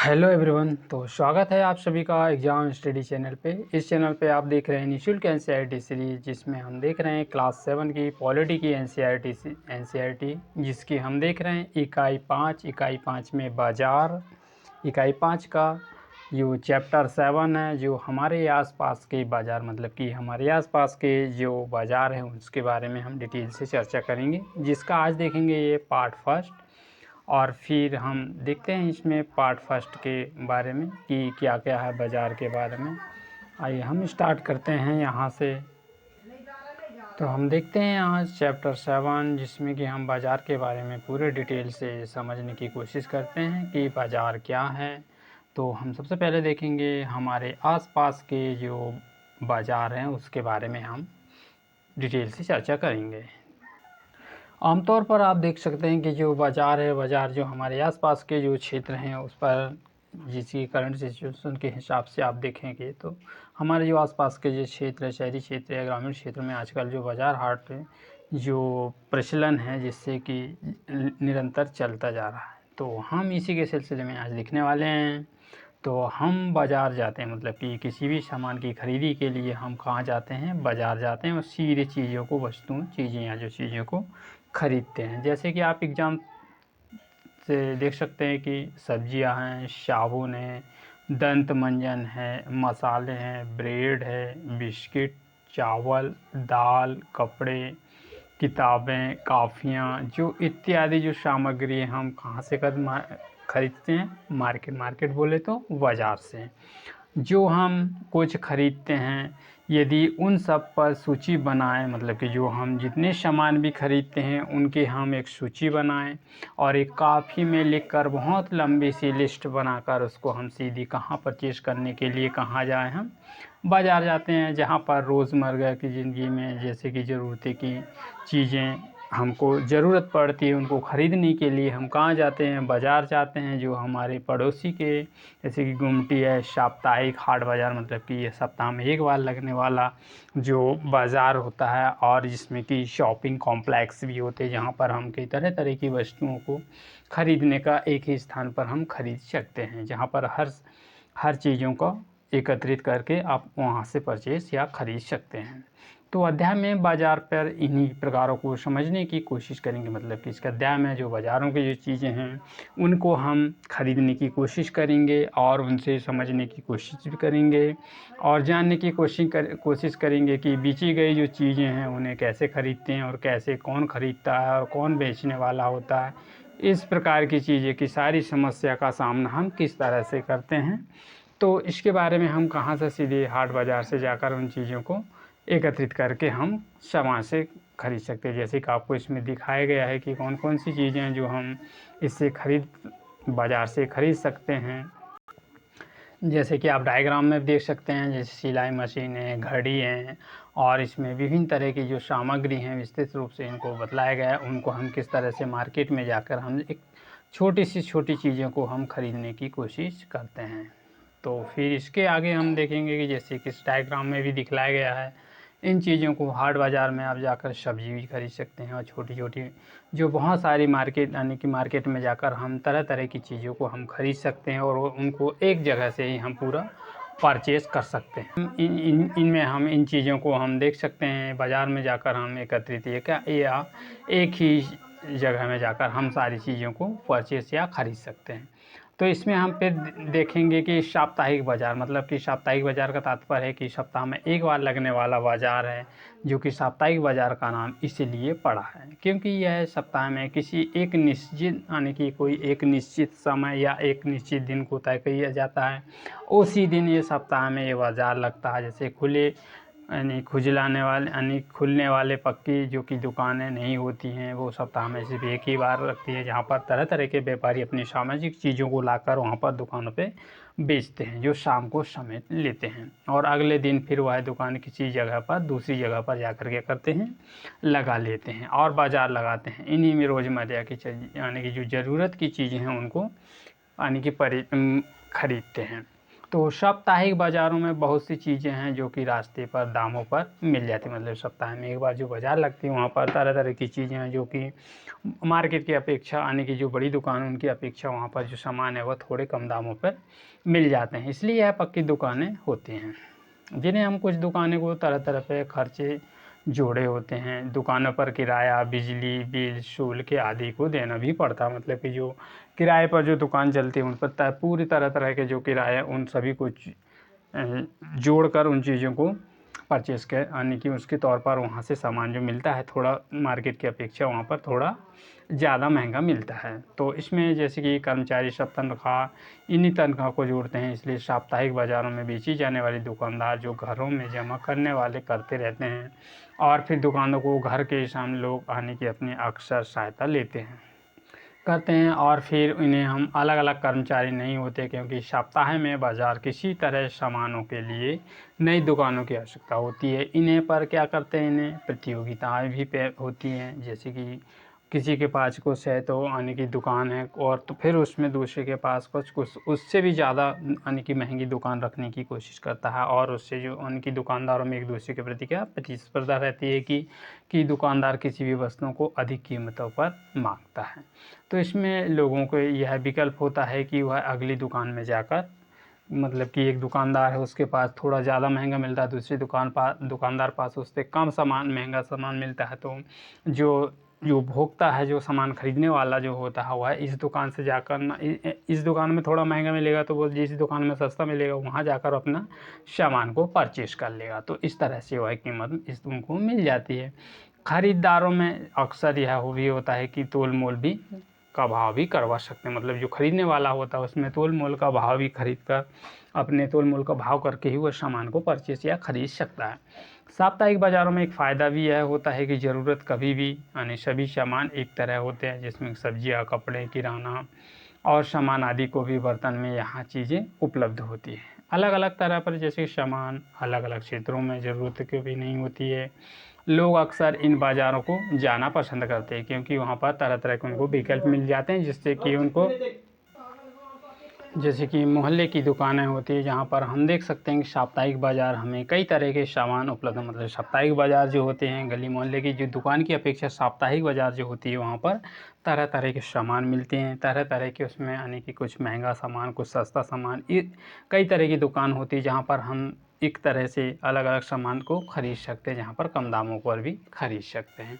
Hello everyone. तो स्वागत है आप सभी का एग्ज़ाम स्टडी चैनल पे। इस चैनल पे आप देख रहे हैं निःशुल्क एनसीईआरटी सीरीज़, जिसमें हम देख रहे हैं क्लास 7 की पॉलिटी की एनसीईआरटी जिसकी हम देख रहे हैं इकाई 5 में बाज़ार। इकाई 5 का जो चैप्टर 7 है, जो हमारे आसपास के बाज़ार, मतलब कि हमारे आसपास के जो बाज़ार हैं उसके बारे में हम डिटेल से चर्चा करेंगे, जिसका आज देखेंगे ये पार्ट फर्स्ट। और फिर हम देखते हैं इसमें पार्ट फर्स्ट के बारे में कि क्या क्या है बाज़ार के बारे में। आइए हम स्टार्ट करते हैं यहाँ से। तो हम देखते हैं यहाँ चैप्टर 7, जिसमें कि हम बाज़ार के बारे में पूरे डिटेल से समझने की कोशिश करते हैं कि बाज़ार क्या है। तो हम सबसे पहले देखेंगे हमारे आसपास के जो बाज़ार हैं उसके बारे में हम डिटेल से चर्चा करेंगे। आमतौर पर आप देख सकते हैं कि जो बाज़ार है, बाज़ार जो हमारे आसपास के जो क्षेत्र हैं उस पर जिसकी करंट सिचुएशन के हिसाब से आप देखेंगे तो हमारे जो आसपास के जो क्षेत्र है, शहरी क्षेत्र या ग्रामीण क्षेत्र में आजकल जो बाज़ार हाट जो प्रचलन है, जिससे कि निरंतर चलता जा रहा है, तो हम इसी के सिलसिले में आज देखने वाले हैं। तो हम बाज़ार जाते हैं, मतलब कि किसी भी सामान की ख़रीदी के लिए हम कहाँ जाते हैं? बाज़ार जाते हैं और सीधे चीज़ों को, वस्तुओं, चीज़ें या जो चीज़ों को ख़रीदते हैं। जैसे कि आप एग्ज़ाम से देख सकते हैं कि सब्जियां हैं, साबुन है, दंत मंजन है, मसाले हैं, ब्रेड है, बिस्किट, चावल, दाल, कपड़े, किताबें, काफ़ियाँ, जो इत्यादि जो सामग्री हम कहाँ से खरीदते हैं? मार्केट बोले तो बाज़ार से। जो हम कुछ खरीदते हैं, यदि उन सब पर सूची बनाएं, मतलब कि जो हम जितने सामान भी खरीदते हैं उनकी हम एक सूची बनाएं और एक कापी में लिखकर बहुत लंबी सी लिस्ट बनाकर उसको हम सीधी कहाँ परचेज़ करने के लिए कहाँ जाएं? हम बाज़ार जाते हैं, जहाँ पर रोज़मर्रा की ज़िंदगी में जैसे कि ज़रूरत की चीज़ें हमको ज़रूरत पड़ती है, उनको ख़रीदने के लिए हम कहाँ जाते हैं? बाज़ार जाते हैं। जो हमारे पड़ोसी के, जैसे कि गुमटी है, साप्ताहिक हाट बाज़ार, मतलब कि ये सप्ताह में एक बार लगने वाला जो बाज़ार होता है, और जिसमें कि शॉपिंग कॉम्प्लेक्स भी होते हैं, जहाँ पर हम कई तरह तरह की वस्तुओं को ख़रीदने का एक ही स्थान पर हम खरीद सकते हैं, जहाँ पर हर चीज़ों को एकत्रित करके आप वहाँ से परचेज़ या ख़रीद सकते हैं। तो अध्याय में बाज़ार पर इन्हीं प्रकारों को समझने की कोशिश करेंगे, मतलब कि इसके अध्याय में जो बाज़ारों की जो चीज़ें हैं उनको हम खरीदने की कोशिश करेंगे और उनसे समझने की कोशिश भी करेंगे और जानने की कोशिश करेंगे कि बेची गई जो चीज़ें हैं उन्हें कैसे खरीदते हैं और कैसे कौन खरीदता है और कौन बेचने वाला होता है। इस प्रकार की चीज़ें की सारी समस्या का सामना हम किस तरह से करते हैं, तो इसके बारे में हम कहाँ से सीधे हाट बाज़ार से जाकर उन चीज़ों को एकत्रित करके हम सामान से खरीद सकते हैं। जैसे कि आपको इसमें दिखाया गया है कि कौन कौन सी चीज़ें हैं जो हम इससे बाज़ार से खरीद सकते हैं। जैसे कि आप डायग्राम में देख सकते हैं, जैसे सिलाई मशीन है, घड़ी है, और इसमें विभिन्न तरह की जो सामग्री हैं विस्तृत रूप से इनको बतलाया गया है। उनको हम किस तरह से मार्केट में जाकर हम एक छोटी चीज़ों को हम खरीदने की कोशिश करते हैं। तो फिर इसके आगे हम देखेंगे कि जैसे कि इस डायग्राम में भी दिखलाया गया है, इन चीज़ों को हाट बाज़ार में आप जाकर सब्ज़ी भी खरीद सकते हैं और छोटी जो बहुत सारी मार्केट, यानी कि मार्केट में जाकर हम तरह तरह की चीज़ों को हम खरीद सकते हैं और उनको एक जगह से ही हम पूरा परचेज़ कर सकते हैं। इनमें हम इन चीज़ों को हम देख सकते हैं, बाज़ार में जाकर हम एकत्रित या एक ही जगह में जाकर हम सारी चीज़ों को परचेज़ या ख़रीद सकते हैं। तो इसमें हम फिर देखेंगे कि साप्ताहिक बाज़ार, मतलब कि साप्ताहिक बाज़ार का तात्पर्य है कि सप्ताह में एक बार लगने वाला बाज़ार है, जो कि साप्ताहिक बाज़ार का नाम इसीलिए पड़ा है क्योंकि यह सप्ताह में किसी एक निश्चित, यानी कि कोई एक निश्चित समय या एक निश्चित दिन को तय किया जाता है, उसी दिन ये सप्ताह में ये बाज़ार लगता है। जैसे खुलने वाले पक्की जो कि दुकानें नहीं होती हैं, वो सप्ताह में सिर्फ एक ही बार लगती है, जहाँ पर तरह तरह के व्यापारी अपनी सामाजिक चीज़ों को लाकर वहाँ पर दुकानों पे बेचते हैं, जो शाम को समेट लेते हैं और अगले दिन फिर वह दुकान किसी जगह पर, दूसरी जगह पर जाकर क्या करते हैं, लगा लेते हैं और बाज़ार लगाते हैं। इन्हीं में रोज़मर्रा की यानी कि जो ज़रूरत की चीज़ें हैं उनको यानी कि खरीदते हैं। तो साप्ताहिक बाज़ारों में बहुत सी चीज़ें हैं जो कि रास्ते पर दामों पर मिल जाती हैं। मतलब सप्ताह में एक बार जो बाज़ार लगती है वहाँ पर तरह तरह की चीज़ें हैं जो कि मार्केट की अपेक्षा, यानी कि जो बड़ी दुकान उनकी अपेक्षा वहाँ पर जो सामान है वह थोड़े कम दामों पर मिल जाते हैं। इसलिए यह पक्की दुकानें होती हैं, जिन्हें हम कुछ दुकानें को तरह तरह पे खर्चे जोड़े होते हैं। दुकानों पर किराया, बिजली बिल, शुल्क आदि को देना भी पड़ता है। मतलब कि जो किराए पर जो दुकान चलती है उन पर पूरी तरह तरह के जो किराए उन सभी को जोड़कर उन चीज़ों को परचेस के, यानी कि उसके तौर पर वहाँ से सामान जो मिलता है थोड़ा मार्केट की अपेक्षा वहाँ पर थोड़ा ज़्यादा महंगा मिलता है। तो इसमें जैसे कि कर्मचारी सब तनख्वाह इन्हीं तनख्वाह को जोड़ते हैं, इसलिए साप्ताहिक बाज़ारों में बेची जाने वाली दुकानदार जो घरों में जमा करने वाले करते रहते हैं और फिर दुकानों को घर के सामने लोग आने की अपनी अक्सर सहायता लेते हैं करते हैं। और फिर इन्हें हम अलग अलग कर्मचारी नहीं होते, क्योंकि सप्ताह में बाज़ार किसी तरह सामानों के लिए नई दुकानों की आवश्यकता होती है। इन्हें पर क्या करते हैं, इन्हें प्रतियोगिताएं भी होती हैं। जैसे कि किसी के पास कुछ है तो यानी कि दुकान है और तो फिर उसमें दूसरे के पास कुछ उससे भी ज़्यादा यानी कि महंगी दुकान रखने की कोशिश करता है, और उससे जो उनकी दुकानदारों में एक दूसरे के प्रति क्या प्रतिस्पर्धा रहती है कि दुकानदार किसी भी वस्तुओं को अधिक कीमतों पर मांगता है। तो इसमें लोगों को यह विकल्प होता है कि वह अगली दुकान में जाकर, मतलब कि एक दुकानदार है उसके पास थोड़ा ज़्यादा महंगा मिलता है, दूसरी दुकानदार पास उससे कम सामान महंगा सामान मिलता है। तो जो जो भोक्ता है, जो सामान खरीदने वाला जो होता है वह इस दुकान से जाकर ना इस दुकान में थोड़ा महंगा मिलेगा तो वो जिस दुकान में सस्ता मिलेगा वहाँ जाकर अपना सामान को परचेस कर लेगा। तो इस तरह से वह कीमत इस उनको मिल जाती है। ख़रीदारों में अक्सर यह भी होता है कि तोल मोल भी का भाव भी करवा सकते हैं। मतलब जो ख़रीदने वाला होता है उसमें तोल मोल का भाव भी खरीद कर अपने तोल मोल का भाव करके ही वह सामान को परचेस या ख़रीद सकता है। साप्ताहिक बाज़ारों में एक फ़ायदा भी यह होता है कि ज़रूरत कभी भी, यानी सभी सामान एक तरह होते हैं, जिसमें सब्जियां, कपड़े, किराना और सामान आदि को भी बर्तन में यहाँ चीज़ें उपलब्ध होती हैं। अलग अलग तरह पर जैसे सामान अलग अलग क्षेत्रों में ज़रूरत की भी नहीं होती है। लोग अक्सर इन बाज़ारों को जाना पसंद करते हैं, क्योंकि वहाँ पर तरह तरह के उनको विकल्प मिल जाते हैं, जिससे कि उनको, जैसे कि मोहल्ले की दुकानें होती है जहाँ पर हम देख सकते हैं कि साप्ताहिक बाज़ार हमें कई तरह के सामान उपलब्ध, मतलब साप्ताहिक बाज़ार जो होते हैं गली मोहल्ले की जो दुकान की अपेक्षा साप्ताहिक बाज़ार जो होती है वहाँ पर तरह तरह के सामान मिलते हैं। तरह तरह के उसमें यानी कि कुछ महंगा सामान, कुछ सस्ता सामान, कई तरह की दुकान होती है जहाँ पर हम एक तरह से अलग अलग सामान को ख़रीद सकते हैं, जहाँ पर कम दामों पर भी ख़रीद सकते हैं।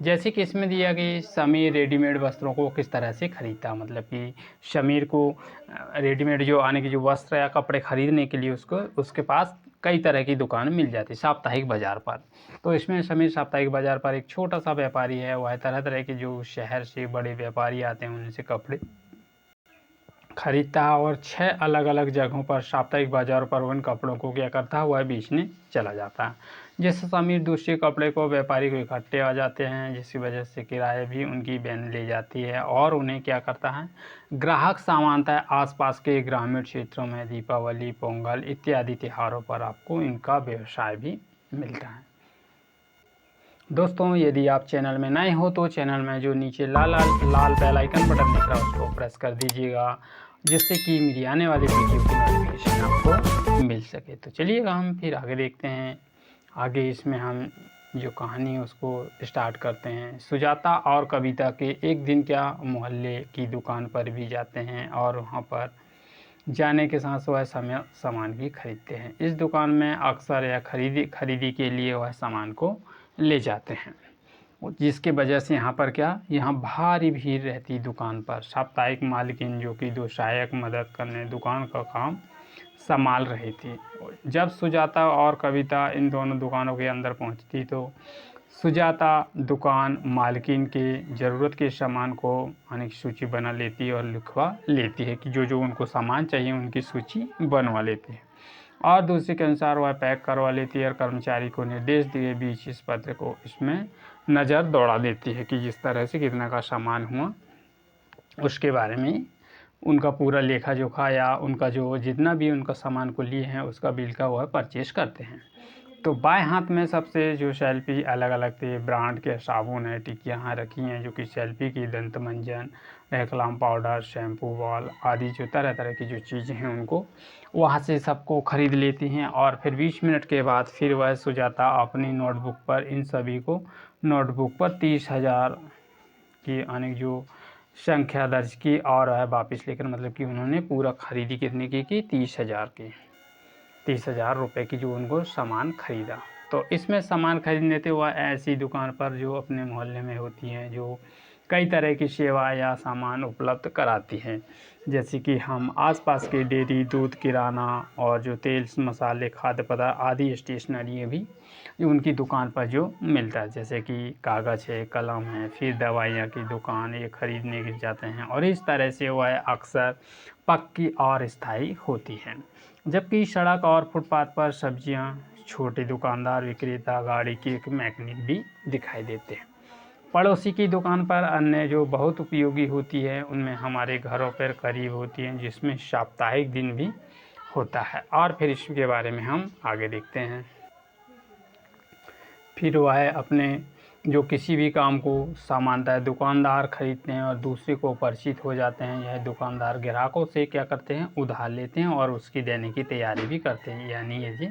जैसे कि इसमें दिया कि समीर रेडीमेड वस्त्रों को किस तरह से ख़रीदता है। मतलब कि समीर को रेडीमेड जो आने की जो वस्त्र या कपड़े ख़रीदने के लिए उसको उसके पास कई तरह की दुकान मिल जाती है साप्ताहिक बाज़ार पर। तो इसमें समीर साप्ताहिक बाज़ार पर एक छोटा सा व्यापारी है, वह तरह तरह के जो शहर से बड़े व्यापारी आते हैं उनसे कपड़े खरीदता है और 6 अलग अलग जगहों पर साप्ताहिक बाज़ारों पर उन कपड़ों को क्या करता है, वह बेचने चला जाता है। जिससे समीर दूसरे कपड़े को व्यापारी को इकट्ठे आ जाते हैं, जिसकी वजह से किराए भी उनकी वैन ले जाती है और उन्हें क्या करता है, ग्राहक सामान्यतः आसपास के ग्रामीण क्षेत्रों में दीपावली, पोंगल इत्यादि त्योहारों पर आपको इनका व्यवसाय भी मिलता है। दोस्तों, यदि आप चैनल में नए हो तो चैनल में जो नीचे लाल बेल आइकन बटन दिख रहा है उसको प्रेस कर दीजिएगा, जिससे कि मेरी आने वाली वीडियो की नोटिफिकेशन आपको मिल सके। तो चलिए हम फिर आगे देखते हैं। आगे इसमें हम जो कहानी है उसको स्टार्ट करते हैं। सुजाता और कविता के एक दिन क्या मोहल्ले की दुकान पर भी जाते हैं और वहाँ पर जाने के साथ वह सामान भी खरीदते हैं। इस दुकान में अक्सर या खरीदी के लिए वह सामान को ले जाते हैं, जिसके वजह से यहाँ पर यहाँ भारी भीड़ रहती दुकान पर। साप्ताहिक मालकिन जो कि दो सहायक मदद करने दुकान का काम संभाल रही थी। जब सुजाता और कविता इन दोनों दुकानों के अंदर पहुँचती तो सुजाता दुकान मालकिन के ज़रूरत के सामान को यानी सूची बना लेती है और लिखवा लेती है कि जो जो उनको सामान चाहिए उनकी सूची बनवा लेती है और दूसरे के अनुसार वह पैक करवा लेती है और कर्मचारी को निर्देश दिए बीच इस पत्र को इसमें नज़र दौड़ा देती है कि जिस तरह से कितना का सामान हुआ उसके बारे में उनका पूरा लेखा जोखा या उनका जो जितना भी उनका सामान को लिए हैं उसका बिल का वह परचेस करते हैं। तो बाएं हाथ में सबसे जो शेल्फी अलग अलग थे ब्रांड के साबुन है, टिकियाँ रखी हैं जो कि शेल्फी की, दंत मंजन, रेक्लाम पाउडर, शैम्पू बॉल आदि जो तरह तरह की जो चीज़ें हैं उनको वहाँ से सबको ख़रीद लेती हैं। और फिर 20 मिनट के बाद फिर वह सुजाता अपनी नोटबुक पर इन सभी को नोटबुक पर 30,000 की अनेक जो संख्या दर्ज की और वह वापस लेकर, मतलब कि उन्होंने पूरा खरीदी कितने की 30,000 की, 30,000 रुपये की जो उनको सामान ख़रीदा। तो इसमें सामान खरीदने थे वह ऐसी दुकान पर जो अपने मोहल्ले में होती हैं, जो कई तरह की सेवा या सामान उपलब्ध कराती हैं, जैसे कि हम आसपास के डेयरी, दूध, किराना और जो तेल, मसाले, खाद्य पदार्थ आदि स्टेशनरी भी उनकी दुकान पर जो मिलता है, जैसे कि कागज़ है, कलम है, फिर दवाइयाँ की दुकान, ये खरीदने के जाते हैं। और इस तरह से वह अक्सर पक्की और स्थायी होती हैं। जबकि सड़क और फुटपाथ पर सब्जियां, छोटे दुकानदार, विक्रेता, गाड़ी के एक मैकेनिक भी दिखाई देते हैं। पड़ोसी की दुकान पर अन्य जो बहुत उपयोगी होती है, उनमें हमारे घरों पर करीब होती हैं, जिसमें साप्ताहिक दिन भी होता है। और फिर इसके बारे में हम आगे देखते हैं। फिर वह अपने जो किसी भी काम को सामान्यतः दुकानदार खरीदते हैं और दूसरे को परिचित हो जाते हैं। यह दुकानदार ग्राहकों से क्या करते हैं, उधार लेते हैं और उसकी देने की तैयारी भी करते हैं। यानी ये जी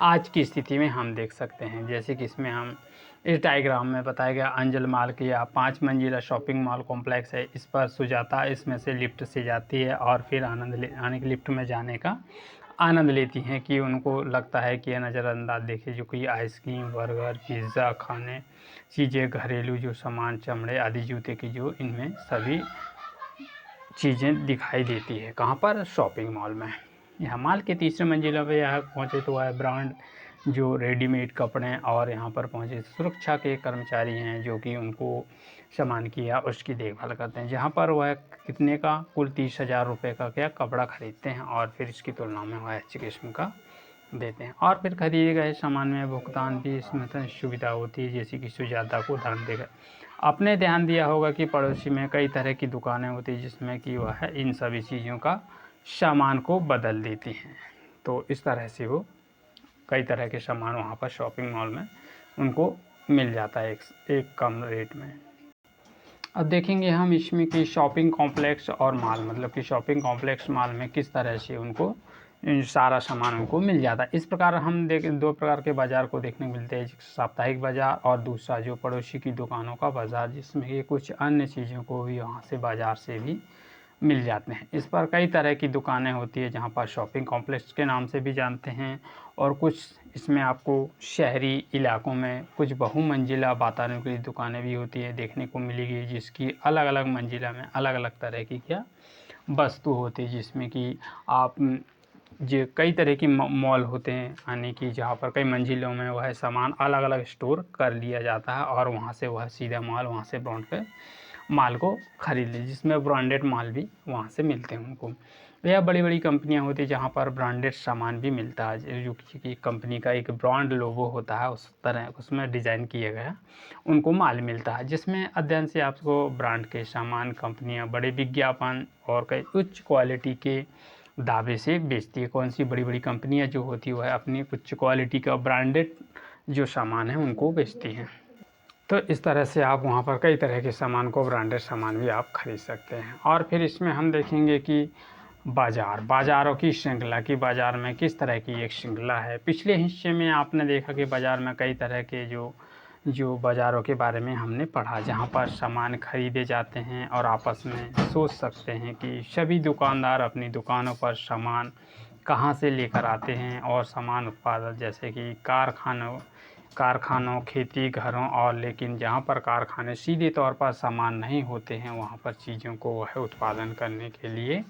आज की स्थिति में हम देख सकते हैं, जैसे कि इसमें हम इस डायग्राम में बताया गया अंजल माल की या 5 मंजिला शॉपिंग मॉल कॉम्प्लेक्स है। इस पर सुजाता इसमें से लिफ्ट से जाती है और फिर आने की लिफ्ट में जाने का आनंद लेती हैं कि उनको लगता है कि यह नज़रअंदाज देखे जो कि आइसक्रीम, बर्गर, पिज़्ज़ा, खाने चीज़ें, घरेलू जो सामान, चमड़े आदि, जूते की जो इनमें सभी चीज़ें दिखाई देती है। कहाँ पर, शॉपिंग मॉल में। यहाँ माल के तीसरे मंजिला पे यहाँ पहुँचे तो वह ब्रांड जो रेडीमेड कपड़े और यहाँ पर पहुँचे सुरक्षा के कर्मचारी हैं जो कि उनको सामान की या उसकी देखभाल करते हैं, जहाँ पर वह कितने का कुल 30,000 रुपये का क्या कपड़ा खरीदते हैं और फिर इसकी तुलना में वह अच्छी किस्म का देते हैं। और फिर खरीदे गए सामान में भुगतान भी इसमें तो सुविधा होती है, जैसे कि सुजाता को ध्यान देगा आपने ध्यान दिया होगा कि पड़ोसी में कई तरह की दुकानें होती हैं जिसमें कि वह इन सभी चीज़ों का सामान को बदल देती हैं। तो इस तरह से वो कई तरह के सामान वहाँ पर शॉपिंग मॉल में उनको मिल जाता है एक कम रेट में। अब देखेंगे हम इसमें कि शॉपिंग कॉम्प्लेक्स और मॉल, मतलब कि शॉपिंग कॉम्प्लेक्स मॉल में किस तरह से उनको सारा सामान उनको मिल जाता है। इस प्रकार हम दो प्रकार के बाज़ार को देखने को मिलते हैं, साप्ताहिक बाज़ार और दूसरा जो पड़ोसी की दुकानों का बाज़ार, जिसमें कि कुछ अन्य चीज़ों को भी वहाँ से बाज़ार से भी मिल जाते हैं। इस पर कई तरह की दुकानें होती है, जहाँ पर शॉपिंग कॉम्प्लेक्स के नाम से भी जानते हैं, और कुछ इसमें आपको शहरी इलाकों में कुछ बहुमंजिला वातानुकूलित दुकानें भी होती है देखने को मिलेगी, जिसकी अलग अलग मंजिला में अलग अलग तरह की क्या वस्तु होती है, जिसमें कि आप जो कई तरह की मॉल होते हैं, यानी कि जहाँ पर कई मंजिलों में वह सामान अलग अलग स्टोर कर लिया जाता है और वहाँ से वह सीधा माल वहाँ से ब्रांड पे माल को खरीद ली, जिसमें ब्रांडेड माल भी वहाँ से मिलते हैं उनको। यह बड़ी बड़ी कंपनियाँ होती हैं जहाँ पर ब्रांडेड सामान भी मिलता है, जो कि कंपनी का एक ब्रांड लोगो होता है, उस तरह उसमें डिज़ाइन किया गया उनको माल मिलता है, जिसमें अध्ययन से आपको ब्रांड के सामान कंपनियाँ बड़े विज्ञापन और कई उच्च क्वालिटी के दावे से बेचती है। कौन सी बड़ी बड़ी कंपनियाँ जो होती है वह अपनी उच्च क्वालिटी का ब्रांडेड जो सामान है उनको बेचती हैं। तो इस तरह से आप वहाँ पर कई तरह के सामान को, ब्रांडेड सामान भी आप खरीद सकते हैं। और फिर इसमें हम देखेंगे कि बाज़ारों की श्रृंखला, की बाज़ार में किस तरह की एक श्रृंखला है। पिछले हिस्से में आपने देखा कि बाज़ार में कई तरह के जो बाज़ारों के बारे में हमने पढ़ा, जहाँ पर सामान खरीदे जाते हैं और आपस में सोच सकते हैं कि सभी दुकानदार अपनी दुकानों पर सामान कहाँ से लेकर आते हैं, और सामान उत्पादन जैसे कि कारखानों, खेती, घरों, और लेकिन जहाँ पर कारखाने सीधे तौर पर सामान नहीं होते हैं, वहाँ पर चीज़ों को वह उत्पादन करने के लिए,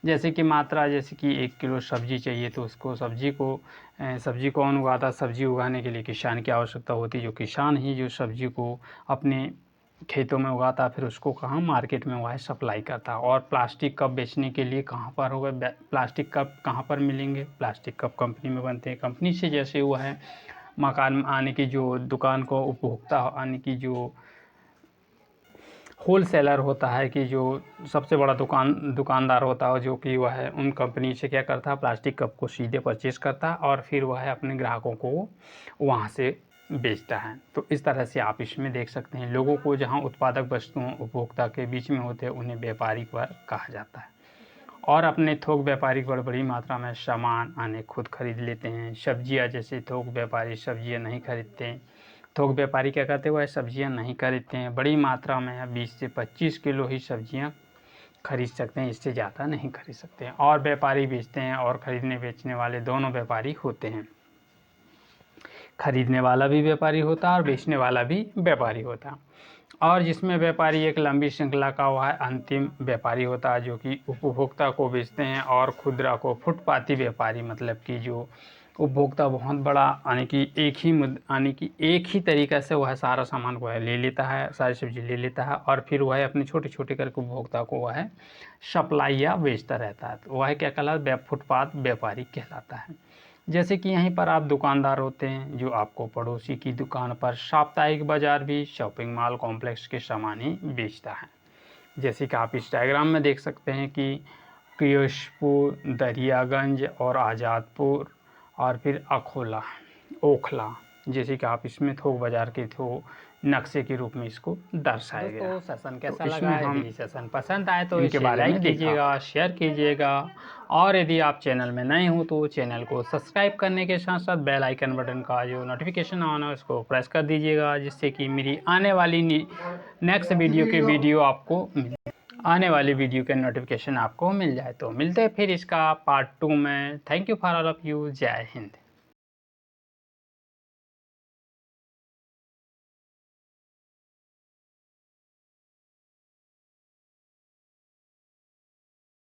जैसे कि मात्रा, जैसे कि 1 किलो सब्ज़ी चाहिए तो उसको सब्ज़ी कौन उगाता, सब्ज़ी उगाने के लिए किसान की आवश्यकता होती है, जो किसान ही जो सब्ज़ी को अपने खेतों में उगाता, फिर उसको कहाँ मार्केट में वह सप्लाई करता। और प्लास्टिक कप बेचने के लिए कहाँ पर होगा, प्लास्टिक कप कहाँ पर मिलेंगे, प्लास्टिक कप कंपनी में बनते हैं। कंपनी से जैसे हुआ है मकान में आने की जो दुकान को उपभोक्ता आने की जो होल सेलर होता है कि जो सबसे बड़ा दुकानदार होता है, जो कि वह है उन कंपनी से क्या करता है, प्लास्टिक कप को सीधे परचेज़ करता है और फिर वह अपने ग्राहकों को वहाँ से बेचता है। तो इस तरह से आप इसमें देख सकते हैं, लोगों को जहाँ उत्पादक वस्तुओं उपभोक्ता के बीच में होते हैं उन्हें व्यापारिक वर्ग कहा जाता है। और अपने थोक व्यापारी बड़ी मात्रा में सामान आने खुद खरीद लेते हैं। सब्जियां, जैसे थोक व्यापारी सब्जियां नहीं खरीदते हैं, थोक व्यापारी क्या करते हैं, वह सब्जियां नहीं खरीदते हैं, बड़ी मात्रा में 20 से 25 किलो ही सब्जियां खरीद सकते हैं, इससे ज़्यादा नहीं खरीद सकते हैं। और व्यापारी बेचते हैं, और खरीदने बेचने वाले दोनों व्यापारी होते हैं। खरीदने वाला भी व्यापारी होता है और बेचने वाला भी व्यापारी होता है। और जिसमें व्यापारी एक लंबी श्रृंखला का वह अंतिम व्यापारी होता है, जो कि उपभोक्ता को बेचते हैं। और खुदरा को फुटपाती व्यापारी, मतलब कि जो उपभोक्ता बहुत बड़ा यानी कि एक ही तरीक़े से वह सारा सामान वह ले लेता है, सारी सब्ज़ी ले लेता है और फिर वह अपने छोटे-छोटे करके उपभोक्ता को वह सप्लाई या बेचता रहता है। तो वह क्या कहलाता है, फुटपाथ व्यापारी कहलाता है। जैसे कि यहीं पर आप दुकानदार होते हैं, जो आपको पड़ोसी की दुकान पर साप्ताहिक बाज़ार भी शॉपिंग मॉल कॉम्प्लेक्स के सामान ही बेचता है। जैसे कि आप इस डायग्राम में देख सकते हैं कि कियोस्कपुर, दरियागंज और आज़ादपुर और फिर ओखला, जैसे कि आप इसमें थोक बाज़ार के नक्शे के रूप में इसको दर्शाया गया। दोस्तों सेशन कैसा तो लगा है? हम यदि सेशन पसंद आए तो इनके इसे बारे में लाइक कीजिएगा, शेयर कीजिएगा और यदि आप चैनल में नए हो तो चैनल को सब्सक्राइब करने के साथ साथ बेल आइकन बटन का जो नोटिफिकेशन ऑन है उसको प्रेस कर दीजिएगा, जिससे कि मेरी आने वाली नेक्स्ट वीडियो आपको आने वाली वीडियो के नोटिफिकेशन आपको मिल जाए। तो मिलते हैं फिर इसका पार्ट 2 में। Thank you for all of you. जय हिंद।